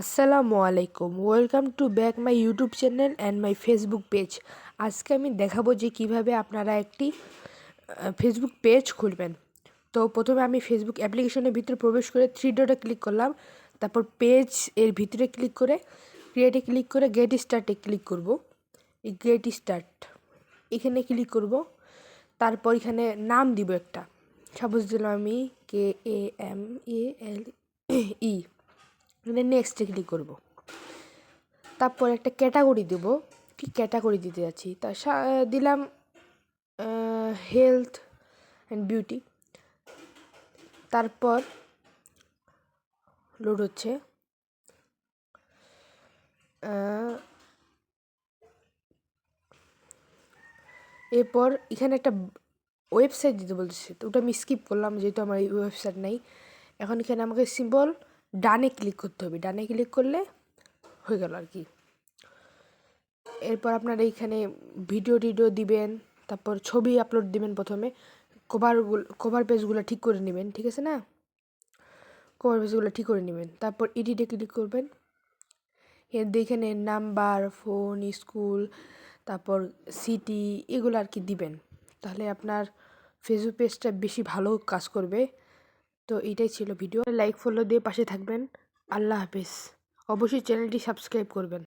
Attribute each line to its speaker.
Speaker 1: আসসালামু আলাইকুম, welcome to back my YouTube channel and my Facebook page. আজকে আমি দেখাবো যে কিভাবে আপনারা একটি ফেসবুক পেজ খুলবেন। তো প্রথমে আমি ফেসবুক অ্যাপ্লিকেশনের ভিতরে প্রবেশ করে থ্রি ডটে ক্লিক করলাম। তারপর পেজ এর ভিতরে ক্লিক করে ক্রিয়েটে ক্লিক করে গেট স্টার্টে ক্লিক করব। এই গেট স্টার্ট এখানে ক্লিক করব। তারপর এখানে নাম দিব একটা, সাপোজ দিলাম আমি KAMALE। নেক্সটে ক্লিক করব। তারপর একটা ক্যাটাগরি দেব, কি ক্যাটাগরি দিতে যাচ্ছি তা দিলাম হেলথ অ্যান্ড বিউটি। তারপর লোড হচ্ছে। এরপর এখানে একটা ওয়েবসাইট দিতে বলতেছে, তো ওটা আমি স্কিপ করলাম যেহেতু আমার এই ওয়েবসাইট নেই। এখন এখানে আমাকে সিম্পল ডানে ক্লিক করতে হবে, ডানে ক্লিক করলে হয়ে গেল আর কি। এরপর আপনারা এইখানে ভিডিও টিডিও দিবেন, তারপর ছবি আপলোড দিবেন। প্রথমে কভার পেজগুলো ঠিক করে নেবেন, ঠিক আছে না? কভার পেজগুলো ঠিক করে নেবেন। তারপর এডিটে ক্লিক করবেন। এর এখানে নাম্বার, ফোন, স্কুল, তারপর সিটি এগুলো আর কি দিবেন, তাহলে আপনার ফেসবুক পেজটা বেশি ভালো কাজ করবে। তো এইটাই ছিল ভিডিও। লাইক ফলো দিয়ে পাশে থাকবেন। আল্লাহ হাফেজ। অবশ্যই চ্যানেলটি সাবস্ক্রাইব করবেন।